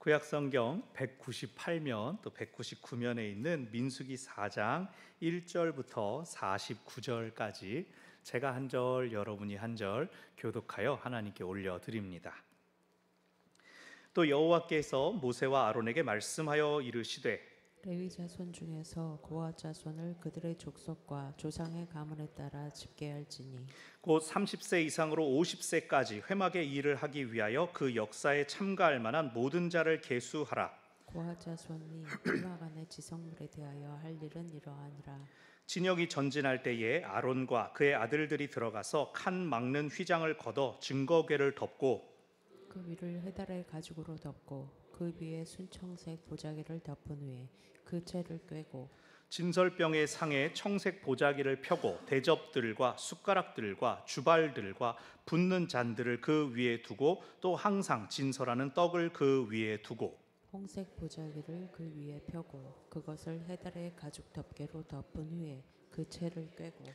구약성경 198면 또 199면에 있는 민수기 4장 1절부터 49절까지 제가 한 절, 여러분이 한 절 교독하여 하나님께 올려드립니다. 또 여호와께서 모세와 아론에게 말씀하여 이르시되 레위 자손 중에서 고핫 자손을 그들의 족속과 조상의 가문에 따라 집계할지니 곧 30세 이상으로 50세까지 회막의 일을 하기 위하여 그 역사에 참가할 만한 모든 자를 계수하라. 고핫 자손이 회막 안의 지성물에 대하여 할 일은 이러하니라. 진역이 전진할 때에 아론과 그의 아들들이 들어가서 칸 막는 휘장을 걷어 증거궤를 덮고 그 위를 해달의 가죽으로 덮고 그 위에 순청색 보자기를 덮은 후에 그 채를 꿰고 진설병의 상에 청색 보자기를 펴고 대접들과 숟가락들과 주발들과 붓는 잔들을 그 위에 두고 또 항상 진설하는 떡을 그 위에 두고 홍색 보자기를 그 위에 펴고 그것을 해달의 가죽 덮개로 덮은 후에 그 채를 꿰고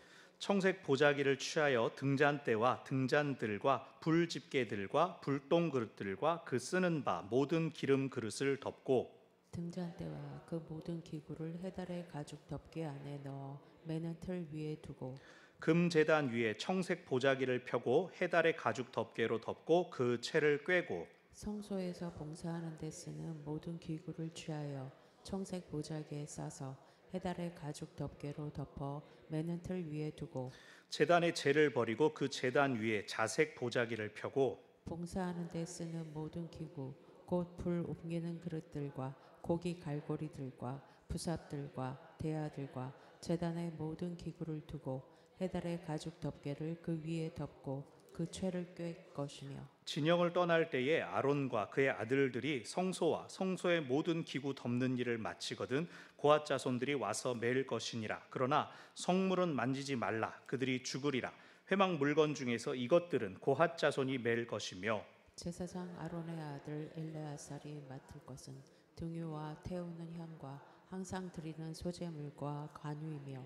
청색 보자기를 취하여 등잔대와 등잔들과 불집게들과 불똥 그릇들과 그 쓰는 바 모든 기름 그릇을 덮고 등잔대와 그 모든 기구를 해달의 가죽 덮개 안에 넣어 매는 틀 위에 두고 금제단 위에 청색 보자기를 펴고 해달의 가죽 덮개로 덮고 그 채를 꿰고 성소에서 봉사하는 데 쓰는 모든 기구를 취하여 청색 보자기에 싸서 해달의 가죽 덮개로 덮어 매는 틀 위에 두고 제단의 재를 버리고 그 제단 위에 자색 보자기를 펴고 봉사하는 데 쓰는 모든 기구 곧 불 옮기는 그릇들과 고기 갈고리들과 부삽들과 대야들과 제단의 모든 기구를 두고 해달의 가죽 덮개를 그 위에 덮고 그 채를 꿰 것이며 진영을 떠날 때에 아론과 그의 아들들이 성소와 성소의 모든 기구 덮는 일을 마치거든 고핫 자손들이 와서 맬 것이니라. 그러나 성물은 만지지 말라. 그들이 죽으리라. 회막 물건 중에서 이것들은 고핫 자손이 맬 것이며 제사장 아론의 아들 엘레아살이 맡을 것은 등유와 태우는 향과 항상 드리는 소제물과 관유이며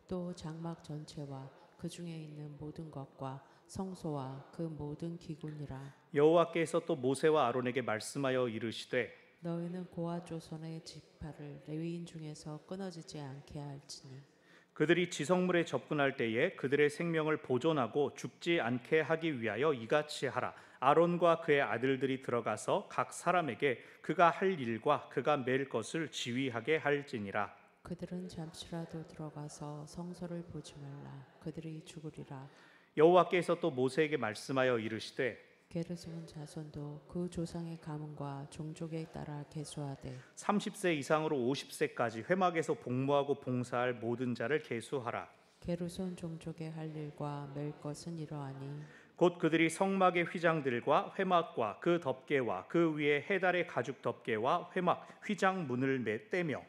또 장막 전체와 그 중에 있는 모든 것과 성소와 그 모든 기구니라. 여호와께서 또 모세와 아론에게 말씀하여 이르시되 너희는 고핫 조선의 지파를 레위인 중에서 끊어지지 않게 할지니 그들이 지성물에 접근할 때에 그들의 생명을 보존하고 죽지 않게 하기 위하여 이같이 하라. 아론과 그의 아들들이 들어가서 각 사람에게 그가 할 일과 그가 맬 것을 지휘하게 할지니라. 그들은 잠시라도 들어가서 성소를 보지 말라. 그들이 죽으리라. 여호와께서 또 모세에게 말씀하여 이르시되 게르손 자손도 그 조상의 가문과 종족에 따라 계수하되 30세 이상으로 50세까지 회막에서 복무하고 봉사할 모든 자를 계수하라. 게르손 종족의 할 일과 맬 것은 이러하니 곧 그들이 성막의 휘장들과 회막과 그 덮개와 그 위에 해달의 가죽 덮개와 회막 휘장 문을 떼며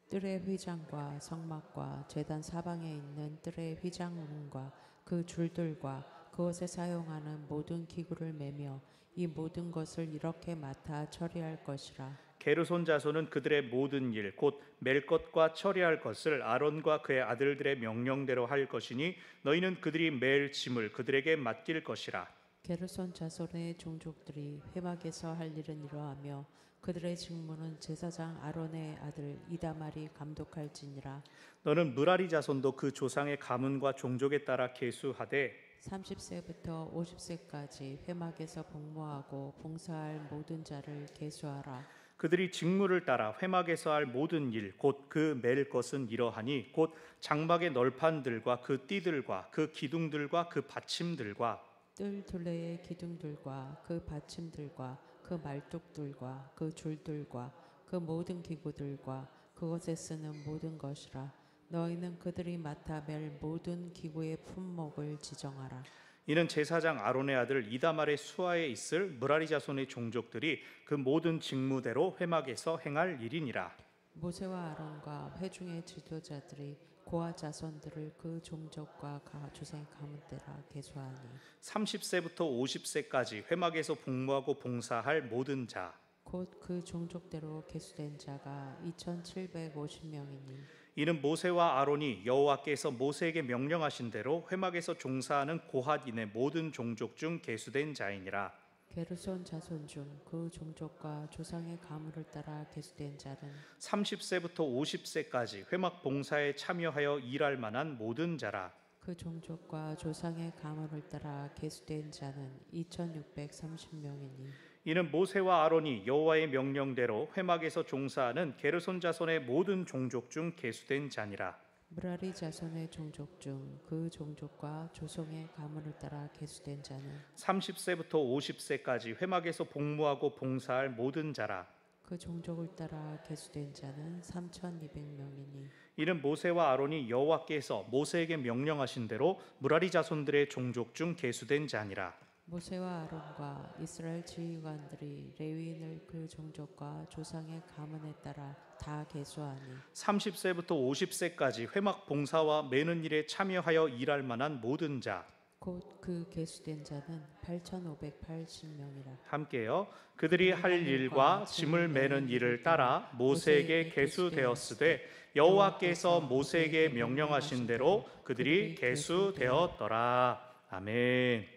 뜰의 휘장과 성막과 제단 사방에 있는 뜰의 휘장 문과 그 줄들과 그것에 사용하는 모든 기구를 매며 이 모든 것을 이렇게 맡아 처리할 것이라. 게르손 자손은 그들의 모든 일 곧 맬 것과 처리할 것을 아론과 그의 아들들의 명령대로 할 것이니 너희는 그들이 맬 짐을 그들에게 맡길 것이라. 게르손 자손의 종족들이 회막에서 할 일은 이러하며 그들의 직무는 제사장 아론의 아들 이다말이 감독할지니라. 너는 무라리 자손도 그 조상의 가문과 종족에 따라 계수하되 30세부터 50세까지 회막에서 복무하고 봉사할 모든 자를 계수하라. 그들이 직무를 따라 회막에서 할 모든 일 곧 그 맬 것은 이러하니 곧 장막의 널판들과 그 띠들과 그 기둥들과 그 받침들과 뜰 둘레의 기둥들과 그 받침들과 그 말뚝들과 그 줄들과 그 모든 기구들과 그것에 쓰는 모든 것이라. 너희는 그들이 맡아 맬 모든 기구의 품목을 지정하라. 이는 제사장 아론의 아들 이다말의 수하에 있을 무라리 자손의 종족들이 그 모든 직무대로 회막에서 행할 일이니라. 모세와 아론과 회중의 지도자들이 고핫 자손들을 그 종족과 조상의 가문 따라 계수하니 30세부터 50세까지 회막에서 복무하고 봉사할 모든 자 곧 그 종족대로 계수된 자가 2750명이니 이는 모세와 아론이 여호와께서 모세에게 명령하신 대로 회막에서 종사하는 고핫인의 모든 종족 중 계수된 자이니라. 게르손 자손 중 그 종족과 조상의 가문을 따라 계수된 자는 30세부터 50세까지 회막 봉사에 참여하여 일할 만한 모든 자라. 그 종족과 조상의 가문을 따라 계수된 자는 2630명이니 이는 모세와 아론이 여호와의 명령대로 회막에서 종사하는 게르손 자손의 모든 종족 중 계수된 자니라. 무라리 자손의 종족 중 그 종족과 조상의 가문을 따라 계수된 자는 30세부터 50세까지 회막에서 복무하고 봉사할 모든 자라. 그 종족을 따라 계수된 자는 3200명이니 이는 모세와 아론이 여호와께서 모세에게 명령하신 대로 무라리 자손들의 종족 중 계수된 자니라. 모세와 아론과 이스라엘 지휘관들이 레위인을 그 종족과 조상의 가문에 따라 다 계수하니 30세부터 50세까지 회막 봉사와 매는 일에 참여하여 일할 만한 모든 자. 곧 그 계수된 자는 8580명이라. 함께요. 그들이 할 일과 짐을 매는 일을 따라 모세에게 계수되었으되 여호와께서 모세에게 명령하신 대로 그들이 계수되었더라. 아멘.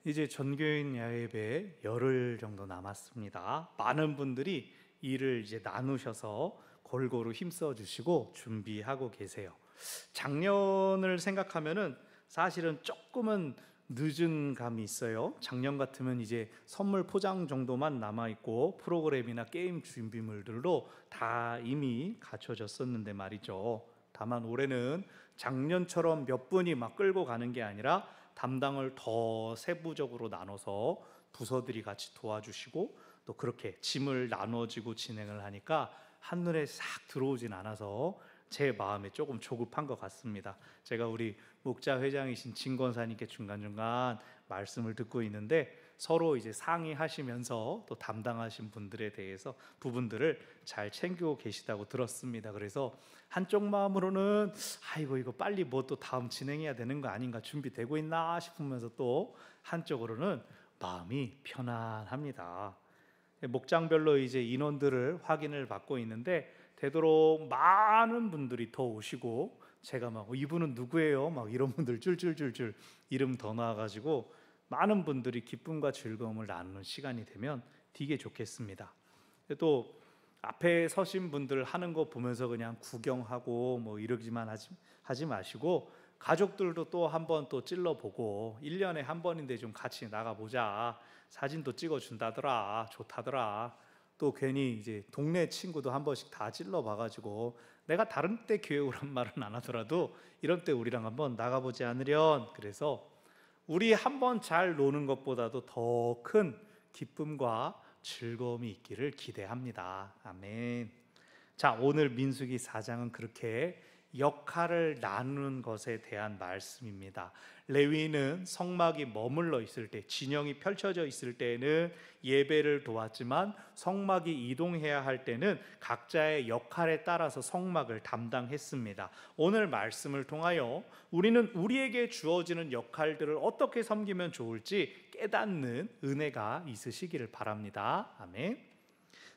이제 전교인 야외배 열흘 정도 남았습니다. 많은 분들이 일을 이제 나누셔서 골고루 힘써 주시고 준비하고 계세요. 작년을 생각하면은 사실은 조금은 늦은 감이 있어요. 작년 같으면 이제 선물 포장 정도만 남아 있고 프로그램이나 게임 준비물들로 다 이미 갖춰졌었는데 말이죠. 다만 올해는 작년처럼 몇 분이 막 끌고 가는 게 아니라 담당을 더 세부적으로 나눠서 부서들이 같이 도와주시고 또 그렇게 짐을 나눠지고 진행을 하니까 한눈에 싹 들어오진 않아서 제 마음에 조금 조급한 것 같습니다. 제가 우리 목자 회장이신 진권사님께 중간중간 말씀을 듣고 있는데 서로 이제 상의하시면서 또 담당하신 분들에 대해서 부분들을 잘 챙기고 계시다고 들었습니다. 그래서 한쪽 마음으로는 아이고 이거 빨리 뭐 또 다음 진행해야 되는 거 아닌가 준비되고 있나 싶으면서 또 한쪽으로는 마음이 편안합니다. 목장별로 이제 인원들을 확인을 받고 있는데 되도록 많은 분들이 더 오시고 제가 막 이분은 누구예요? 막 이런 분들 줄줄줄줄 이름 더 나와가지고 많은 분들이 기쁨과 즐거움을 나누는 시간이 되면 되게 좋겠습니다. 또 앞에 서신 분들 하는 거 보면서 그냥 구경하고 뭐 이러기만 하지 마시고 가족들도 또 한번 또 찔러보고 1년에 한 번인데 좀 같이 나가보자. 사진도 찍어준다더라. 좋다더라. 또 괜히 이제 동네 친구도 한 번씩 다 찔러봐가지고 내가 다른 때 교회 오란 말은 안 하더라도 이런 때 우리랑 한번 나가보지 않으련. 그래서 우리 한번 잘 노는 것보다도 더 큰 기쁨과 즐거움이 있기를 기대합니다. 아멘. 자, 오늘 민수기 4장은 그렇게 역할을 나누는 것에 대한 말씀입니다. 레위인은 성막이 머물러 있을 때, 진영이 펼쳐져 있을 때에는 예배를 도왔지만 성막이 이동해야 할 때는 각자의 역할에 따라서 성막을 담당했습니다. 오늘 말씀을 통하여 우리는 우리에게 주어지는 역할들을 어떻게 섬기면 좋을지 깨닫는 은혜가 있으시기를 바랍니다. 아멘.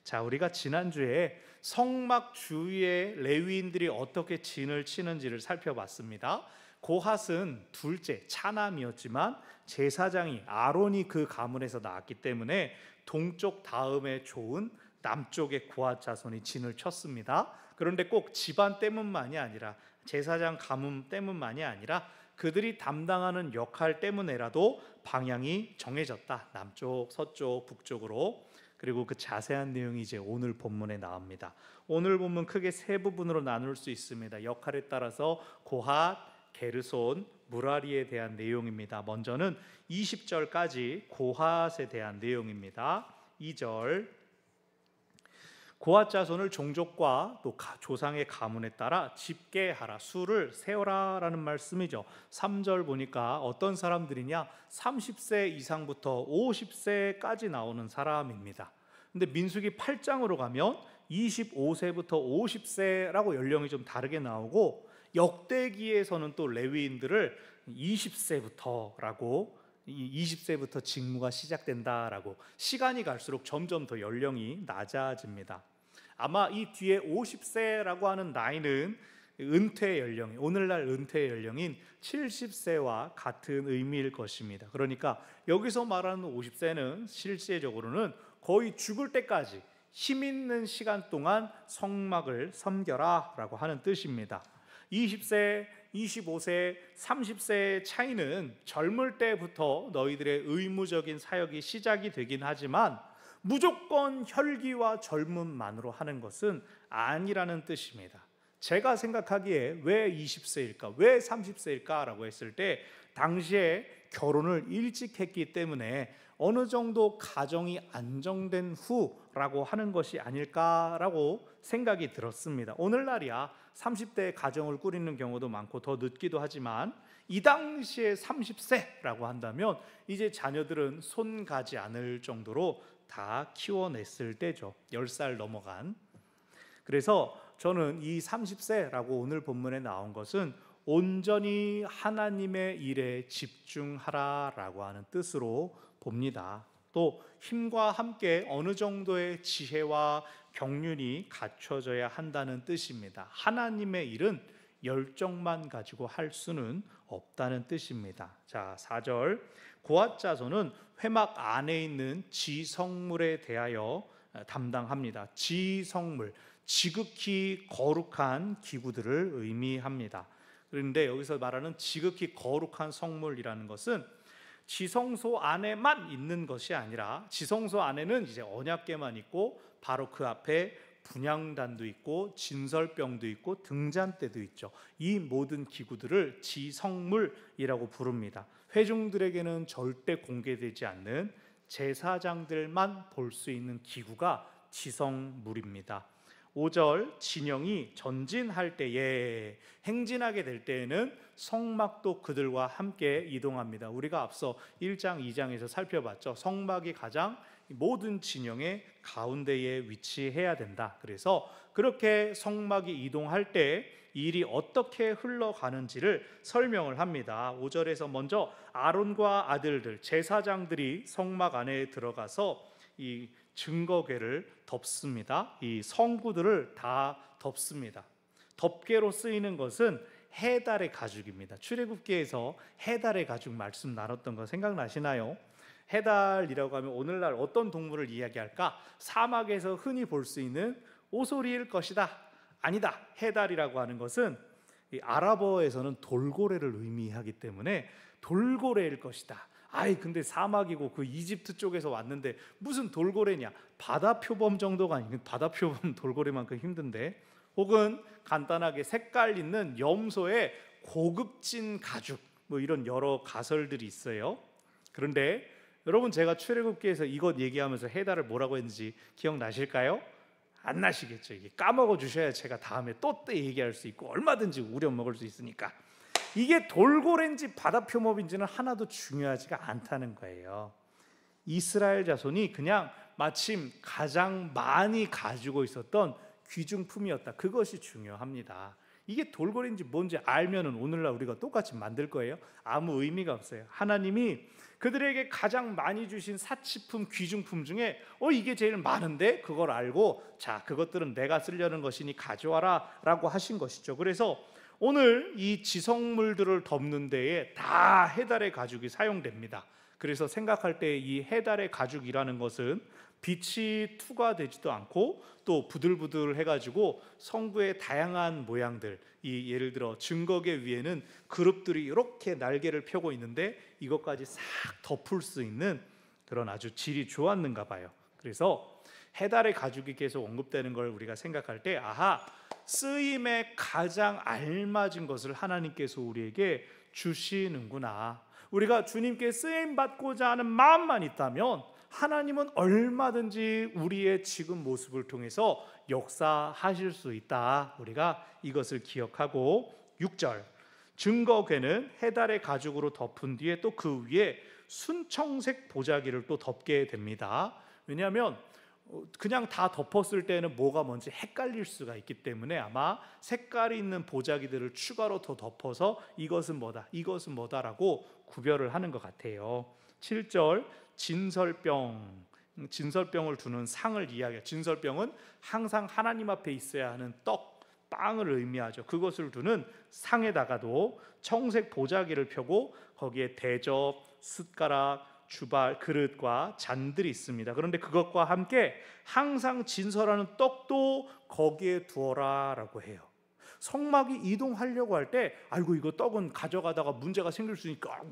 자, 우리가 지난주에 성막 주위에 레위인들이 어떻게 진을 치는지를 살펴봤습니다. 고핫은 둘째 차남이었지만 제사장이 아론이 그 가문에서 나왔기 때문에 동쪽 다음에 좋은 남쪽의 고핫 자손이 진을 쳤습니다. 그런데 꼭 집안 때문만이 아니라 제사장 가문 때문만이 아니라 그들이 담당하는 역할 때문에라도 방향이 정해졌다. 남쪽, 서쪽, 북쪽으로. 그리고 그 자세한 내용이 이제 오늘 본문에 나옵니다. 오늘 본문 크게 세 부분으로 나눌 수 있습니다. 역할에 따라서 고핫, 게르손, 무라리에 대한 내용입니다. 먼저는 20절까지 고핫에 대한 내용입니다. 2절 고핫 자손을 종족과 또 조상의 가문에 따라 집계하라, 수를 세어라 라는 말씀이죠. 3절 보니까 어떤 사람들이냐, 30세 이상부터 50세까지 나오는 사람입니다. 근데 민수기 8장으로 가면 25세부터 50세라고 연령이 좀 다르게 나오고 역대기에서는 또 레위인들을 20세부터라고 20세부터 직무가 시작된다라고 시간이 갈수록 점점 더 연령이 낮아집니다. 아마 이 뒤에 50세라고 하는 나이는 은퇴 연령이 오늘날 은퇴 연령인 70세와 같은 의미일 것입니다. 그러니까 여기서 말하는 50세는 실제적으로는 거의 죽을 때까지 힘 있는 시간 동안 성막을 섬겨라 라고 하는 뜻입니다. 20세, 25세, 30세의 차이는 젊을 때부터 너희들의 의무적인 사역이 시작이 되긴 하지만 무조건 혈기와 젊음만으로 하는 것은 아니라는 뜻입니다. 제가 생각하기에 왜 20세일까? 왜 30세일까? 라고 했을 때 당시에 결혼을 일찍 했기 때문에 어느 정도 가정이 안정된 후라고 하는 것이 아닐까라고 생각이 들었습니다. 오늘날이야 30대에 가정을 꾸리는 경우도 많고 더 늦기도 하지만 이 당시에 30세라고 한다면 이제 자녀들은 손 가지 않을 정도로 다 키워냈을 때죠. 10살 넘어간. 그래서 저는 이 30세라고 오늘 본문에 나온 것은 온전히 하나님의 일에 집중하라라고 하는 뜻으로 봅니다. 또 힘과 함께 어느 정도의 지혜와 경륜이 갖춰져야 한다는 뜻입니다. 하나님의 일은 열정만 가지고 할 수는 없다는 뜻입니다. 자, 4절. 고앗 자손은 회막 안에 있는 지성물에 대하여 담당합니다. 지성물, 지극히 거룩한 기구들을 의미합니다. 그런데 여기서 말하는 지극히 거룩한 성물이라는 것은 지성소 안에만 있는 것이 아니라 지성소 안에는 이제 언약궤만 있고 바로 그 앞에 분향단도 있고 진설병도 있고 등잔대도 있죠. 이 모든 기구들을 지성물이라고 부릅니다. 회중들에게는 절대 공개되지 않는 제사장들만 볼 수 있는 기구가 지성물입니다. 5절. 진영이 전진할 때에, 행진하게 될 때에는 성막도 그들과 함께 이동합니다. 우리가 앞서 1장 2장에서 살펴봤죠. 성막이 가장 모든 진영의 가운데에 위치해야 된다. 그래서 그렇게 성막이 이동할 때 일이 어떻게 흘러가는지를 설명을 합니다. 5절에서 먼저 아론과 아들들, 제사장들이 성막 안에 들어가서 이 증거궤를 덮습니다. 이 성구들을 다 덮습니다. 덮개로 쓰이는 것은 해달의 가죽입니다. 출애굽기에서 해달의 가죽 말씀 나눴던 거 생각나시나요? 해달이라고 하면 오늘날 어떤 동물을 이야기할까? 사막에서 흔히 볼 수 있는 오소리일 것이다. 아니다. 해달이라고 하는 것은 이 아랍어에서는 돌고래를 의미하기 때문에 돌고래일 것이다. 아이 근데 사막이고 그 이집트 쪽에서 왔는데 무슨 돌고래냐? 바다표범 정도가 아니고 바다표범 돌고래만큼 힘든데, 혹은 간단하게 색깔 있는 염소의 고급진 가죽, 뭐 이런 여러 가설들이 있어요. 그런데 여러분, 제가 출애굽기에서 이것 얘기하면서 해달을 뭐라고 했는지 기억나실까요? 안 나시겠죠. 이게 까먹어 주셔야 제가 다음에 또 얘기할 수 있고 얼마든지 우려 먹을 수 있으니까. 이게 돌고래인지 바다표범인지는 하나도 중요하지가 않다는 거예요. 이스라엘 자손이 그냥 마침 가장 많이 가지고 있었던 귀중품이었다. 그것이 중요합니다. 이게 돌고래인지 뭔지 알면은 오늘날 우리가 똑같이 만들 거예요? 아무 의미가 없어요. 하나님이 그들에게 가장 많이 주신 사치품, 귀중품 중에 이게 제일 많은데 그걸 알고 자, 그것들은 내가 쓰려는 것이니 가져와라 라고 하신 것이죠. 그래서 오늘 이 지성물들을 덮는 데에 다 해달의 가죽이 사용됩니다. 그래서 생각할 때 이 해달의 가죽이라는 것은 빛이 투과되지도 않고 또 부들부들 해가지고 성구의 다양한 모양들, 이 예를 들어 증거궤 위에는 그룹들이 이렇게 날개를 펴고 있는데 이것까지 싹 덮을 수 있는 그런 아주 질이 좋았는가 봐요. 그래서 해달의 가죽이 계속 언급되는 걸 우리가 생각할 때 아하, 쓰임에 가장 알맞은 것을 하나님께서 우리에게 주시는구나. 우리가 주님께 쓰임받고자 하는 마음만 있다면 하나님은 얼마든지 우리의 지금 모습을 통해서 역사하실 수 있다. 우리가 이것을 기억하고 6절. 증거궤는 해달의 가죽으로 덮은 뒤에 또 그 위에 순청색 보자기를 또 덮게 됩니다. 왜냐하면 그냥 다 덮었을 때는 뭐가 뭔지 헷갈릴 수가 있기 때문에 아마 색깔이 있는 보자기들을 추가로 더 덮어서 이것은 뭐다, 이것은 뭐다라고 구별을 하는 것 같아요. 7절. 진설병을 두는 상을 이야기해요. 진설병은 항상 하나님 앞에 있어야 하는 떡, 빵을 의미하죠. 그것을 두는 상에다가도 청색 보자기를 펴고 거기에 대접, 숟가락, 주발, 그릇과 잔들이 있습니다. 그런데 그것과 함께 항상 진설하는 떡도 거기에 두어라 라고 해요. 성막이 이동하려고 할 때 아이고 이거 떡은 가져가다가 문제가 생길 수 있으니까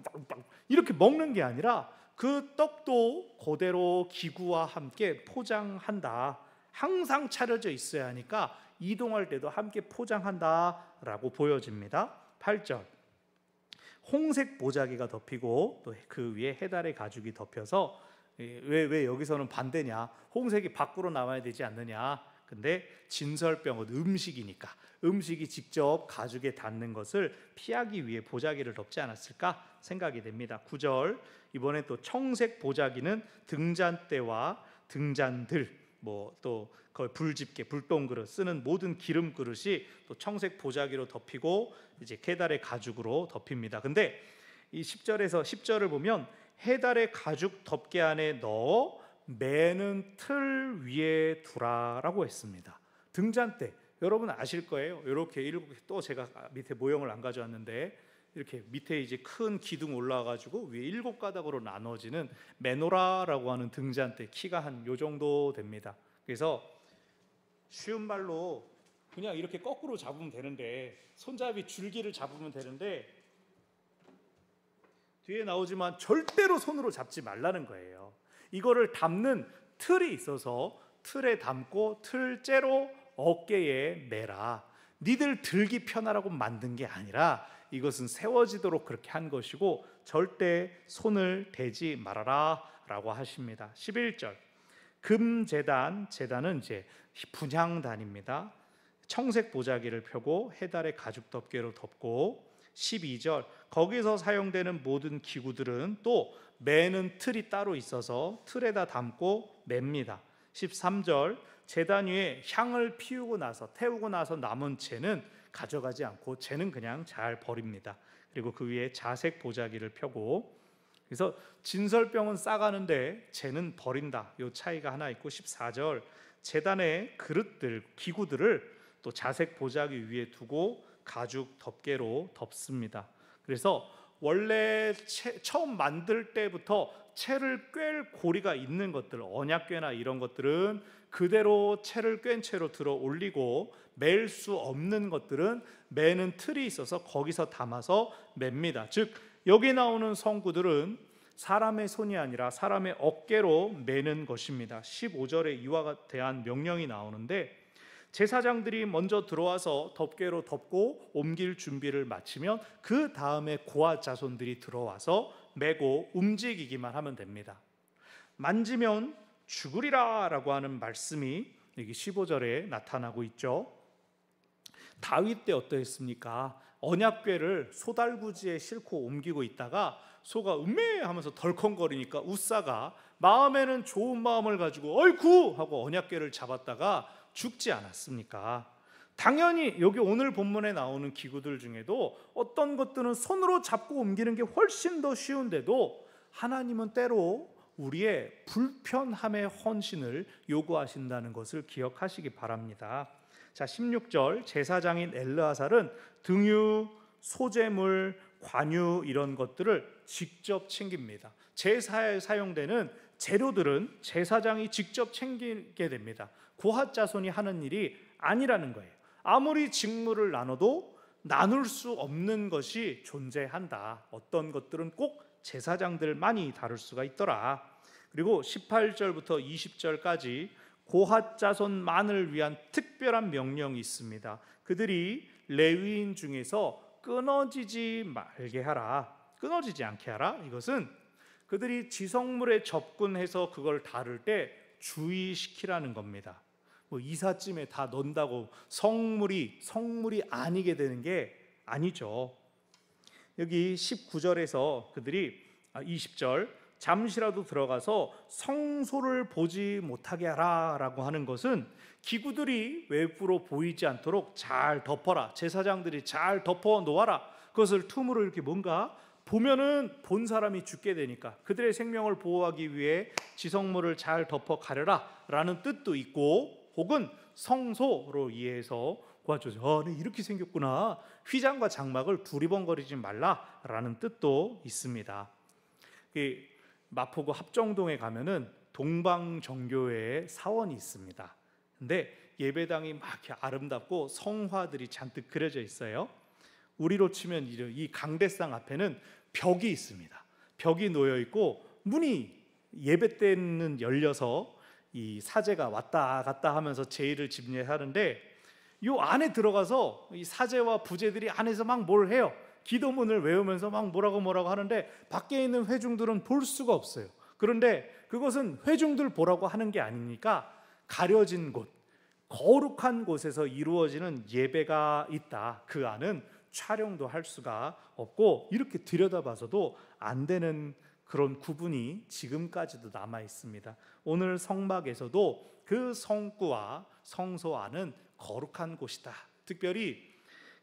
이렇게 먹는 게 아니라 그 떡도 그대로 기구와 함께 포장한다. 항상 차려져 있어야 하니까 이동할 때도 함께 포장한다라고 보여집니다. 8절 홍색 보자기가 덮이고 또 그 위에 해달의 가죽이 덮여서 왜 여기서는 반대냐? 홍색이 밖으로 나와야 되지 않느냐? 근데 진설병은 음식이니까 음식이 직접 가죽에 닿는 것을 피하기 위해 보자기를 덮지 않았을까 생각이 됩니다. 9절 이번에 또 청색 보자기는 등잔대와 등잔들 또 거의 불집게, 불똥그릇 쓰는 모든 기름 그릇이 또 청색 보자기로 덮이고 이제 해달의 가죽으로 덮입니다. 근데 이 10절을 보면 해달의 가죽 덮개 안에 넣어 매는 틀 위에 두라라고 했습니다. 등잔대 여러분 아실 거예요. 이렇게 또 제가 밑에 모형을 안 가져왔는데 이렇게 밑에 이제 큰 기둥 올라가지고 위에 7가닥으로 나눠지는 메노라라고 하는 등잔대 키가 한 요 정도 됩니다. 그래서 쉬운 말로 그냥 이렇게 거꾸로 잡으면 되는데 손잡이 줄기를 잡으면 되는데 뒤에 나오지만 절대로 손으로 잡지 말라는 거예요. 이거를 담는 틀이 있어서 틀에 담고 틀째로 어깨에 매라. 니들 들기 편하라고 만든 게 아니라 이것은 세워지도록 그렇게 한 것이고 절대 손을 대지 말아라 라고 하십니다. 11절 금제단, 제단은 이제 분향단입니다. 청색 보자기를 펴고 해달의 가죽 덮개로 덮고 12절 거기서 사용되는 모든 기구들은 또 매는 틀이 따로 있어서 틀에다 담고 맵니다. 13절 제단 위에 향을 피우고 나서 태우고 나서 남은 채는 가져가지 않고 채는 그냥 잘 버립니다. 그리고 그 위에 자색 보자기를 펴고 그래서 진설병은 싸가는데 채는 버린다. 이 차이가 하나 있고 14절 제단의 그릇들, 기구들을 또 자색 보자기 위에 두고 가죽 덮개로 덮습니다. 그래서 원래 처음 만들 때부터 채를 꿰 고리가 있는 것들, 언약궤나 이런 것들은 그대로 채를 꿰 채로 들어 올리고 맬 수 없는 것들은 매는 틀이 있어서 거기서 담아서 맵니다. 즉 여기 나오는 성구들은 사람의 손이 아니라 사람의 어깨로 매는 것입니다. 15절에 이와 대한 명령이 나오는데 제사장들이 먼저 들어와서 덮개로 덮고 옮길 준비를 마치면 그 다음에 고앗 자손들이 들어와서 메고 움직이기만 하면 됩니다. 만지면 죽으리라 라고 하는 말씀이 여기 15절에 나타나고 있죠. 다윗 때 어떠했습니까? 언약궤를 소달구지에 싣고 옮기고 있다가 소가 음메 하면서 덜컹거리니까 웃사가 마음에는 좋은 마음을 가지고 어이쿠 하고 언약궤를 잡았다가 죽지 않았습니까? 당연히 여기 오늘 본문에 나오는 기구들 중에도 어떤 것들은 손으로 잡고 옮기는 게 훨씬 더 쉬운데도 하나님은 때로 우리의 불편함의 헌신을 요구하신다는 것을 기억하시기 바랍니다. 자, 16절 제사장인 엘르아살은 등유, 소재물, 관유 이런 것들을 직접 챙깁니다. 제사에 사용되는 재료들은 제사장이 직접 챙기게 됩니다. 고핫 자손이 하는 일이 아니라는 거예요. 아무리 직무를 나눠도 나눌 수 없는 것이 존재한다. 어떤 것들은 꼭 제사장들만이 다룰 수가 있더라. 그리고 18절부터 20절까지 고핫 자손만을 위한 특별한 명령이 있습니다. 그들이 레위인 중에서 끊어지지 말게 하라. 끊어지지 않게 하라. 이것은 그들이 지성물에 접근해서 그걸 다룰 때 주의시키라는 겁니다. 이삿짐에 다 넣는다고 성물이 아니게 되는 게 아니죠. 여기 19절에서 그들이 20절 잠시라도 들어가서 성소를 보지 못하게 하라 라고 하는 것은 기구들이 외부로 보이지 않도록 잘 덮어라. 제사장들이 잘 덮어 놓아라. 그것을 틈으로 이렇게 뭔가 보면은 본 사람이 죽게 되니까 그들의 생명을 보호하기 위해 지성물을 잘 덮어 가려라 라는 뜻도 있고 혹은 성소로 이해해서 고아자손, 네, 이렇게 생겼구나. 휘장과 장막을 두리번거리지 말라라는 뜻도 있습니다. 마포구 합정동에 가면은 동방정교회의 사원이 있습니다. 근데 예배당이 막 이렇게 아름답고 성화들이 잔뜩 그려져 있어요. 우리로 치면 이 강대상 앞에는 벽이 있습니다. 벽이 놓여 있고 문이 예배 때는 열려서 이 사제가 왔다 갔다 하면서 제의를 집례하는데 요 안에 들어가서 이 사제와 부제들이 안에서 막 뭘 해요. 기도문을 외우면서 막 뭐라고 하는데 밖에 있는 회중들은 볼 수가 없어요. 그런데 그것은 회중들 보라고 하는 게 아니니까 가려진 곳, 거룩한 곳에서 이루어지는 예배가 있다. 그 안은 촬영도 할 수가 없고 이렇게 들여다봐서도 안 되는 그런 구분이 지금까지도 남아 있습니다. 오늘 성막에서도 그 성구와 성소 안은 거룩한 곳이다. 특별히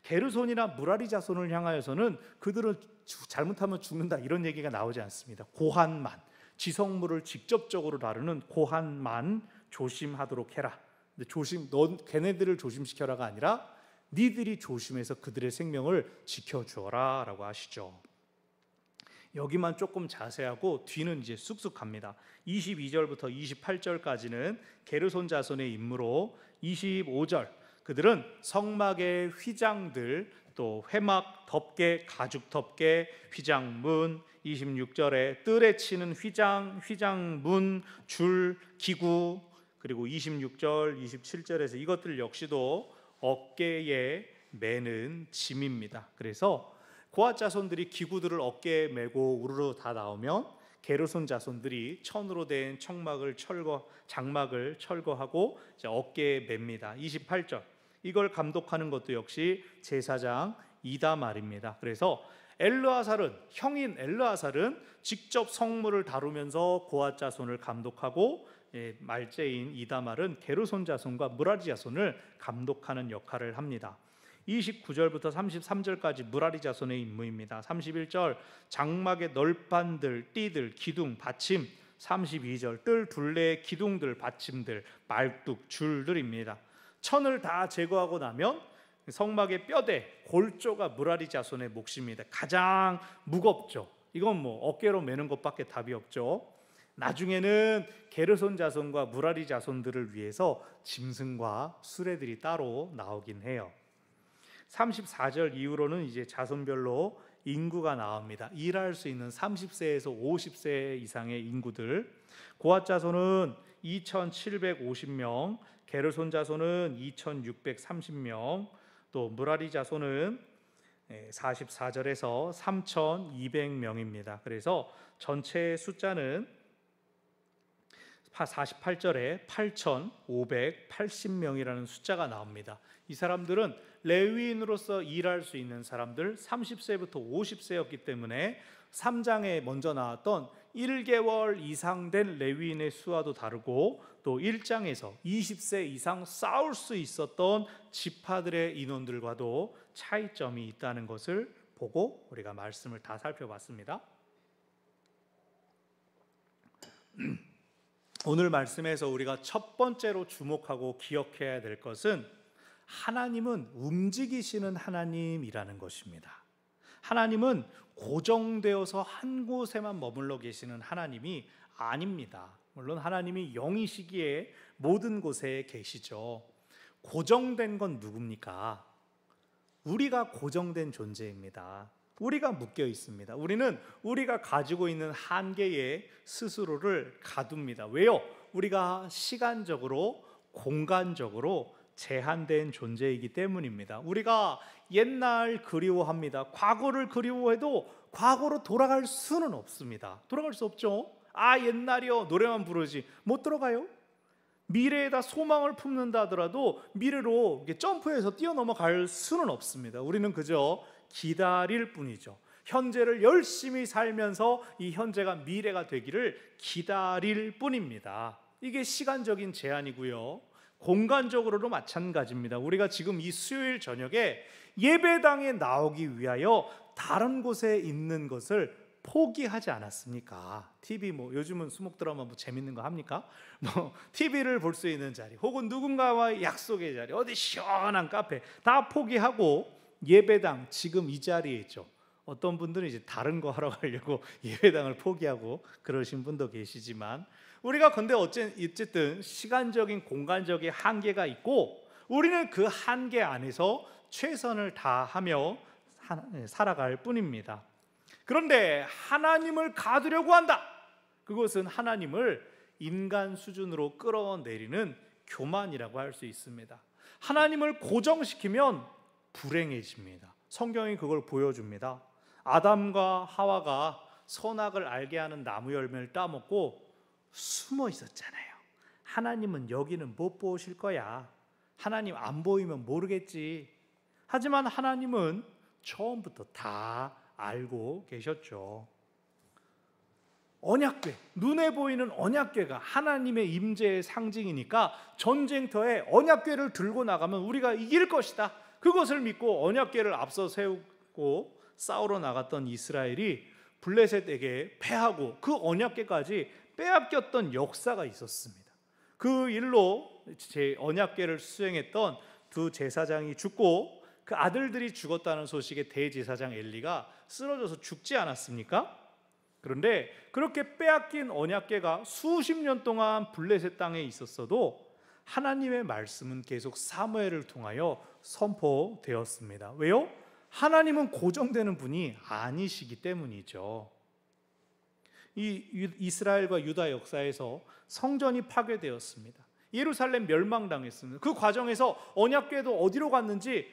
게르손이나 무라리 자손을 향하여서는 그들은 잘못하면 죽는다 이런 얘기가 나오지 않습니다. 고한만, 지성물을 직접적으로 다루는 고한만 조심하도록 해라. 근데 넌 걔네들을 조심시켜라가 아니라 니들이 조심해서 그들의 생명을 지켜주어라 라고 하시죠. 여기만 조금 자세하고 뒤는 이제 쑥쑥 갑니다. 22절부터 28절까지는 게르손 자손의 임무로, 25절 그들은 성막의 휘장들, 또 회막, 덮개, 가죽 덮개, 휘장문, 26절에 뜰에 치는 휘장, 휘장문, 줄, 기구, 그리고 26절, 27절에서 이것들 역시도 어깨에 매는 짐입니다. 그래서 고앗 자손들이 기구들을 어깨에 메고 우르르 다 나오면 게르손 자손들이 천으로 된 장막을 철거하고 이제 어깨에 맵니다. 28절 이걸 감독하는 것도 역시 제사장 이다말입니다. 그래서 형인 엘르아살은 직접 성물을 다루면서 고앗 자손을 감독하고 말제인 이다말은 게르손 자손과 무라리 자손을 감독하는 역할을 합니다. 29절부터 33절까지 무라리 자손의 임무입니다. 31절 장막의 널판들, 띠들, 기둥, 받침. 32절 뜰 둘레의 기둥들, 받침들, 말뚝, 줄들입니다. 천을 다 제거하고 나면 성막의 뼈대, 골조가 무라리 자손의 몫입니다. 가장 무겁죠. 이건 뭐 어깨로 메는 것밖에 답이 없죠. 나중에는 게르손 자손과 무라리 자손들을 위해서 짐승과 수레들이 따로 나오긴 해요. 34절 이후로는 이제 자손별로 인구가 나옵니다. 일할 수 있는 30세에서 50세 이상의 인구들. 고앗 자손은 2,750명, 게르손 자손은 2,630명, 또 무라리 자손은 44절에서 3,200명입니다. 그래서 전체 숫자는 48절에 8,580명이라는 숫자가 나옵니다. 이 사람들은 레위인으로서 일할 수 있는 사람들, 30세부터 50세였기 때문에 3장에 먼저 나왔던 1개월 이상 된 레위인의 수와도 다르고, 또 1장에서 20세 이상 싸울 수 있었던 지파들의 인원들과도 차이점이 있다는 것을 보고 우리가 말씀을 다 살펴봤습니다. 오늘 말씀에서 우리가 첫 번째로 주목하고 기억해야 될 것은 하나님은 움직이시는 하나님이라는 것입니다. 하나님은 고정되어서 한 곳에만 머물러 계시는 하나님이 아닙니다. 물론 하나님이 영이시기에 모든 곳에 계시죠. 고정된 건 누굽니까? 우리가 고정된 존재입니다. 우리가 묶여 있습니다. 우리는 우리가 가지고 있는 한계에 스스로를 가둡니다. 왜요? 우리가 시간적으로, 공간적으로 제한된 존재이기 때문입니다. 우리가 옛날 그리워합니다. 과거를 그리워해도 과거로 돌아갈 수는 없습니다. 돌아갈 수 없죠. 옛날이요, 노래만 부르지 못 들어가요. 미래에다 소망을 품는다 하더라도 미래로 점프해서 뛰어넘어갈 수는 없습니다. 우리는 그저 기다릴 뿐이죠. 현재를 열심히 살면서 이 현재가 미래가 되기를 기다릴 뿐입니다. 이게 시간적인 제한이고요, 공간적으로도 마찬가지입니다. 우리가 지금 이 수요일 저녁에 예배당에 나오기 위하여 다른 곳에 있는 것을 포기하지 않았습니까? TV 요즘은 수목 드라마 재밌는 거 합니까? TV를 볼 수 있는 자리, 혹은 누군가와의 약속의 자리, 어디 시원한 카페 다 포기하고 예배당, 지금 이 자리에 있죠. 어떤 분들은 이제 다른 거 하러 가려고 예배당을 포기하고 그러신 분도 계시지만, 우리가 근데 어쨌든 시간적인 공간적인 한계가 있고 우리는 그 한계 안에서 최선을 다하며 살아갈 뿐입니다. 그런데 하나님을 가두려고 한다. 그것은 하나님을 인간 수준으로 끌어내리는 교만이라고 할 수 있습니다. 하나님을 고정시키면 불행해집니다. 성경이 그걸 보여줍니다. 아담과 하와가 선악을 알게 하는 나무 열매를 따먹고 숨어 있었잖아요. 하나님은 여기는 못 보실 거야. 하나님 안 보이면 모르겠지. 하지만 하나님은 처음부터 다 알고 계셨죠. 언약궤, 눈에 보이는 언약궤가 하나님의 임재의 상징이니까 전쟁터에 언약궤를 들고 나가면 우리가 이길 것이다. 그것을 믿고 언약궤를 앞서 세우고 싸우러 나갔던 이스라엘이 블레셋에게 패하고 그 언약궤까지 빼앗겼던 역사가 있었습니다. 그 일로 제 언약궤를 수행했던 두 제사장이 죽고 그 아들들이 죽었다는 소식에 대제사장 엘리가 쓰러져서 죽지 않았습니까? 그런데 그렇게 빼앗긴 언약궤가 수십 년 동안 블레셋 땅에 있었어도 하나님의 말씀은 계속 사무엘을 통하여 선포되었습니다. 왜요? 하나님은 고정되는 분이 아니시기 때문이죠. 이 이스라엘과 유다 역사에서 성전이 파괴되었습니다. 예루살렘 멸망당했습니다. 그 과정에서 언약궤도 어디로 갔는지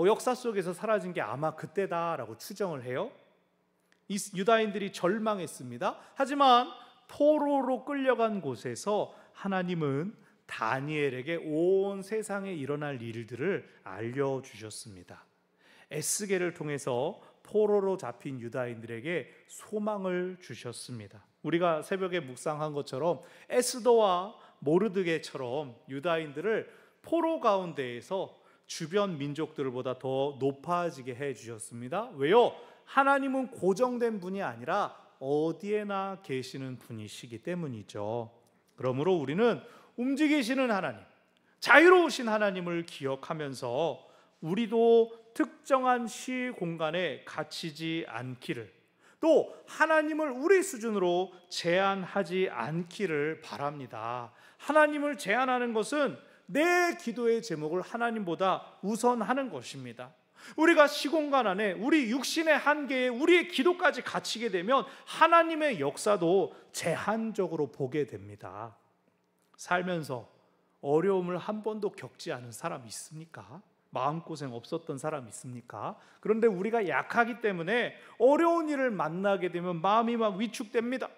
역사 속에서 사라진 게 아마 그때다라고 추정을 해요. 유다인들이 절망했습니다. 하지만 포로로 끌려간 곳에서 하나님은 다니엘에게 온 세상에 일어날 일들을 알려주셨습니다. 에스겔을 통해서 포로로 잡힌 유다인들에게 소망을 주셨습니다. 우리가 새벽에 묵상한 것처럼 에스더와 모르드게처럼 유다인들을 포로 가운데에서 주변 민족들보다 더 높아지게 해주셨습니다. 왜요? 하나님은 고정된 분이 아니라 어디에나 계시는 분이시기 때문이죠. 그러므로 우리는 움직이시는 하나님, 자유로우신 하나님을 기억하면서 우리도 특정한 시 공간에 갇히지 않기를, 또 하나님을 우리 수준으로 제한하지 않기를 바랍니다. 하나님을 제한하는 것은 내 기도의 제목을 하나님보다 우선하는 것입니다. 우리가 시공간 안에 우리 육신의 한계에 우리의 기도까지 갇히게 되면 하나님의 역사도 제한적으로 보게 됩니다. 살면서 어려움을 한 번도 겪지 않은 사람 있습니까? 마음고생 없었던 사람 있습니까? 그런데 우리가 약하기 때문에 어려운 일을 만나게 되면 마음이 막 위축됩니다.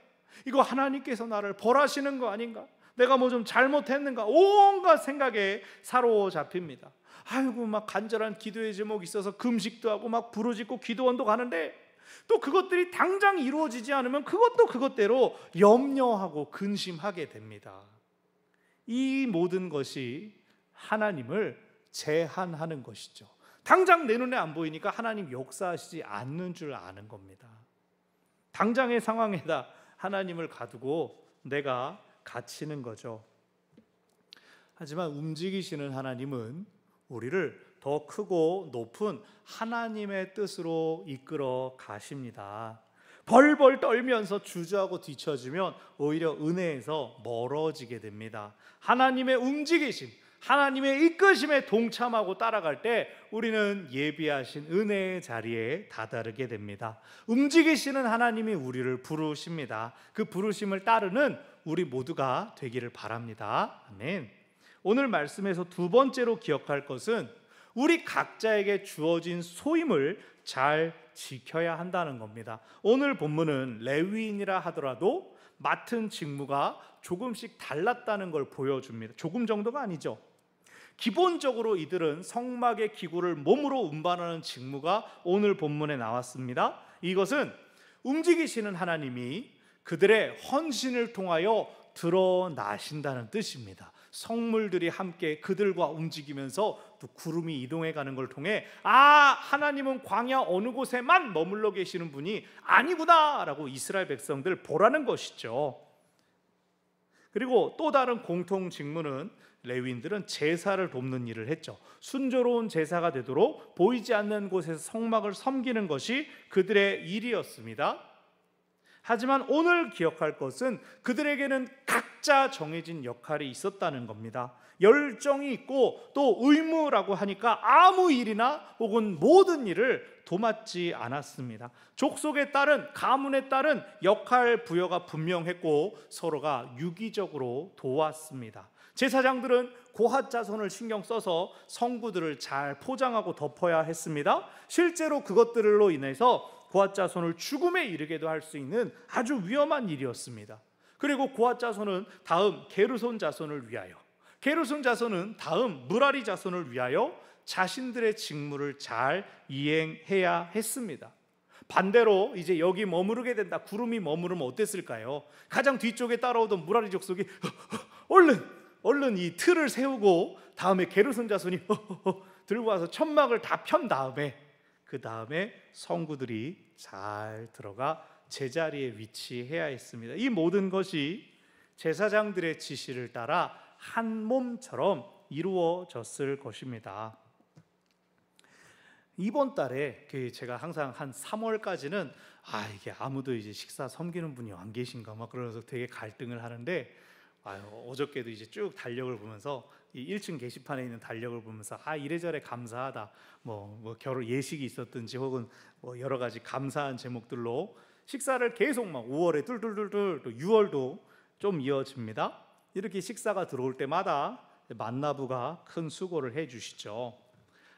이거 하나님께서 나를 벌하시는 거 아닌가? 내가 뭐 좀 잘못했는가? 온갖 생각에 사로잡힙니다. 아이고, 막 간절한 기도의 제목이 있어서 금식도 하고 막 부르짖고 기도원도 가는데 또 그것들이 당장 이루어지지 않으면 그것도 그것대로 염려하고 근심하게 됩니다. 이 모든 것이 하나님을 제한하는 것이죠. 당장 내 눈에 안 보이니까 하나님 역사하시지 않는 줄 아는 겁니다. 당장의 상황에다 하나님을 가두고 내가 갇히는 거죠. 하지만 움직이시는 하나님은 우리를 더 크고 높은 하나님의 뜻으로 이끌어 가십니다. 벌벌 떨면서 주저하고 뒤처지면 오히려 은혜에서 멀어지게 됩니다. 하나님의 움직이심, 하나님의 이끄심에 동참하고 따라갈 때 우리는 예비하신 은혜의 자리에 다다르게 됩니다. 움직이시는 하나님이 우리를 부르십니다. 그 부르심을 따르는 우리 모두가 되기를 바랍니다. 아멘. 오늘 말씀에서 두 번째로 기억할 것은 우리 각자에게 주어진 소임을 잘 지켜야 한다는 겁니다. 오늘 본문은 레위인이라 하더라도 맡은 직무가 조금씩 달랐다는 걸 보여줍니다. 조금 정도가 아니죠. 기본적으로 이들은 성막의 기구를 몸으로 운반하는 직무가 오늘 본문에 나왔습니다. 이것은 움직이시는 하나님이 그들의 헌신을 통하여 드러나신다는 뜻입니다. 성물들이 함께 그들과 움직이면서 또 구름이 이동해 가는 걸 통해 하나님은 광야 어느 곳에만 머물러 계시는 분이 아니구나 라고 이스라엘 백성들 보라는 것이죠. 그리고 또 다른 공통 직무는 레위인들은 제사를 돕는 일을 했죠. 순조로운 제사가 되도록 보이지 않는 곳에서 성막을 섬기는 것이 그들의 일이었습니다. 하지만 오늘 기억할 것은 그들에게는 각자 정해진 역할이 있었다는 겁니다. 열정이 있고 또 의무라고 하니까 아무 일이나 혹은 모든 일을 도맡지 않았습니다. 족속에 따른, 가문에 따른 역할 부여가 분명했고 서로가 유기적으로 도왔습니다. 제사장들은 고핫 자손을 신경 써서 성구들을 잘 포장하고 덮어야 했습니다. 실제로 그것들로 인해서 고핫 자손을 죽음에 이르게도 할 수 있는 아주 위험한 일이었습니다. 그리고 고핫 자손은 다음 게르손 자손을 위하여, 게르손 자손은 다음 무라리 자손을 위하여 자신들의 직무를 잘 이행해야 했습니다. 반대로 이제 여기 머무르게 된다, 구름이 머무르면 어땠을까요? 가장 뒤쪽에 따라오던 무라리 족속이 얼른 이 틀을 세우고 다음에 게르손 자손이 들고 와서 천막을 다 편 다음에 그 다음에 성구들이 잘 들어가 제자리에 위치해야 했습니다. 이 모든 것이 제사장들의 지시를 따라 한 몸처럼 이루어졌을 것입니다. 이번 달에 제가 항상 한 3월까지는 이게 아무도 이제 식사 섬기는 분이 안 계신가 막 그러면서 되게 갈등을 하는데 어저께도 이제 쭉 달력을 보면서 이 1층 게시판에 있는 달력을 보면서 이래저래 감사하다 뭐 결혼 예식이 있었든지 혹은 뭐 여러 가지 감사한 제목들로 식사를 계속 막 5월에 뚫뚫뚫뚫 또 6월도 좀 이어집니다. 이렇게 식사가 들어올 때마다 만나부가 큰 수고를 해주시죠.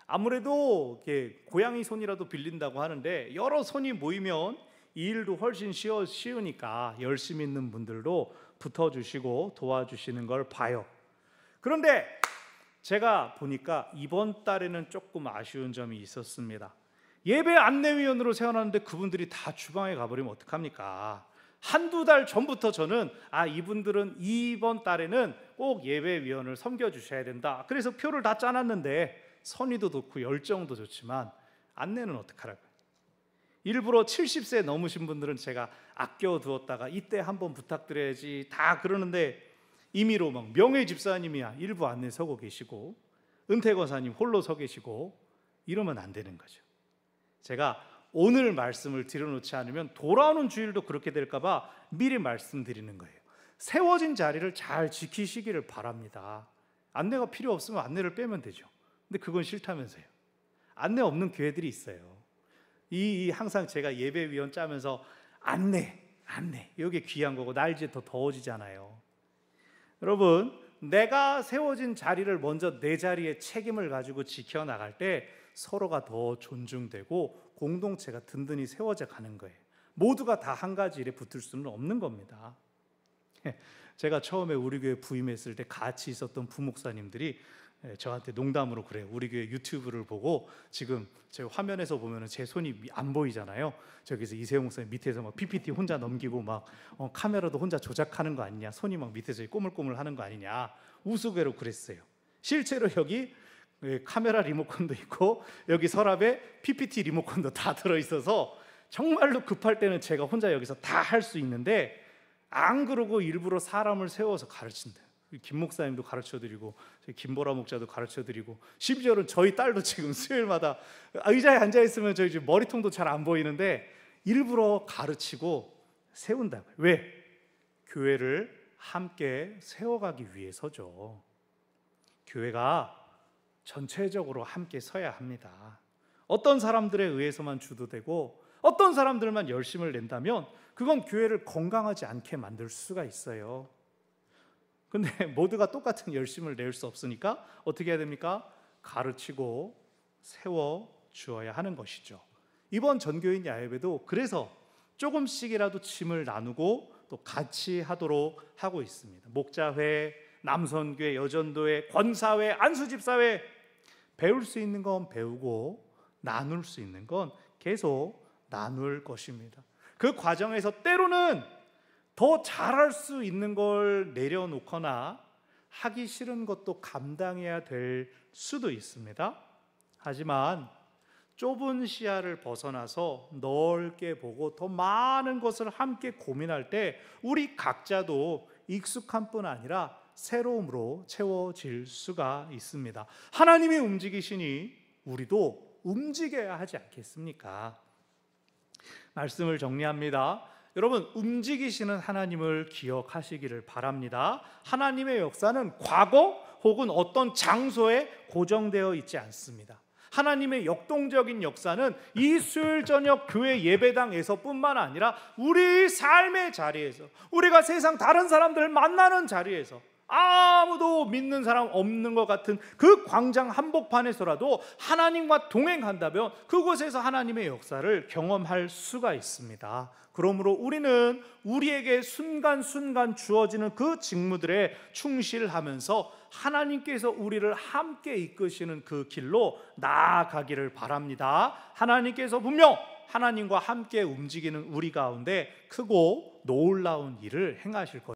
아무래도 이렇게 고양이 손이라도 빌린다고 하는데 여러 손이 모이면 이 일도 훨씬 쉬우니까 열심히 있는 분들도 붙어주시고 도와주시는 걸 봐요. 그런데 제가 보니까 이번 달에는 조금 아쉬운 점이 있었습니다. 예배 안내위원으로 세워놨는데 그분들이 다 주방에 가버리면 어떡합니까? 한두 달 전부터 저는 이분들은 이번 달에는 꼭 예배위원을 섬겨주셔야 된다. 그래서 표를 다 짜놨는데 선의도 좋고 열정도 좋지만 안내는 어떡하라고요? 일부러 70세 넘으신 분들은 제가 아껴두었다가 이때 한번 부탁드려야지 다 그러는데 임의로 막 명예 집사님이야 일부 안내 서고 계시고 은퇴 권사님 홀로 서 계시고 이러면 안 되는 거죠. 제가 오늘 말씀을 드려놓지 않으면 돌아오는 주일도 그렇게 될까 봐 미리 말씀드리는 거예요. 세워진 자리를 잘 지키시기를 바랍니다. 안내가 필요 없으면 안내를 빼면 되죠. 근데 그건 싫다면서요. 안내 없는 교회들이 있어요. 항상 제가 예배위원 짜면서 안내 이게 귀한 거고 날이제 더 더워지잖아요. 여러분, 내가 세워진 자리를 먼저 내 자리에 책임을 가지고 지켜나갈 때 서로가 더 존중되고 공동체가 든든히 세워져 가는 거예요. 모두가 다 한 가지 일에 붙을 수는 없는 겁니다. 제가 처음에 우리 교회 부임했을 때 같이 있었던 부목사님들이 저한테 농담으로 그래요. 우리 교회 유튜브를 보고 지금 제 화면에서 보면 제 손이 안 보이잖아요. 저기서 이세용 목사님 밑에서 막 PPT 혼자 넘기고 막 카메라도 혼자 조작하는 거 아니냐, 손이 막 밑에서 꼬물꼬물 하는 거 아니냐 우스개로 그랬어요. 실제로 여기 카메라 리모컨도 있고 여기 서랍에 PPT 리모컨도 다 들어있어서 정말로 급할 때는 제가 혼자 여기서 다 할 수 있는데 안 그러고 일부러 사람을 세워서 가르친다. 김 목사님도 가르쳐드리고 김보라 목자도 가르쳐드리고 심지어는 저희 딸도 지금 수요일마다 의자에 앉아있으면 저희 집 머리통도 잘 안 보이는데 일부러 가르치고 세운다고요. 왜? 교회를 함께 세워가기 위해서죠. 교회가 전체적으로 함께 서야 합니다. 어떤 사람들에 의해서만 주도되고 어떤 사람들만 열심을 낸다면 그건 교회를 건강하지 않게 만들 수가 있어요. 근데 모두가 똑같은 열심을 낼 수 없으니까 어떻게 해야 됩니까? 가르치고 세워주어야 하는 것이죠. 이번 전교인 야외배도 그래서 조금씩이라도 짐을 나누고 또 같이 하도록 하고 있습니다. 목자회, 남선교회, 여전도회, 권사회, 안수집사회 배울 수 있는 건 배우고 나눌 수 있는 건 계속 나눌 것입니다. 그 과정에서 때로는 더 잘할 수 있는 걸 내려놓거나 하기 싫은 것도 감당해야 될 수도 있습니다. 하지만 좁은 시야를 벗어나서 넓게 보고 더 많은 것을 함께 고민할 때 우리 각자도 익숙한 뿐 아니라 새로움으로 채워질 수가 있습니다. 하나님이 움직이시니 우리도 움직여야 하지 않겠습니까? 말씀을 정리합니다. 여러분, 움직이시는 하나님을 기억하시기를 바랍니다. 하나님의 역사는 과거 혹은 어떤 장소에 고정되어 있지 않습니다. 하나님의 역동적인 역사는 이 수요일 저녁 교회 예배당에서뿐만 아니라 우리 삶의 자리에서, 우리가 세상 다른 사람들을 만나는 자리에서, 아무도 믿는 사람 없는 것 같은 그 광장 한복판에서라도 하나님과 동행한다면 그곳에서 하나님의 역사를 경험할 수가 있습니다. 그러므로 우리는 우리에게 순간순간 주어지는 그 직무들에 충실하면서 하나님께서 우리를 함께 이끄시는 그 길로 나아가기를 바랍니다. 하나님께서 분명 하나님과 함께 움직이는 우리 가운데 크고 놀라운 일을 행하실 것입니다.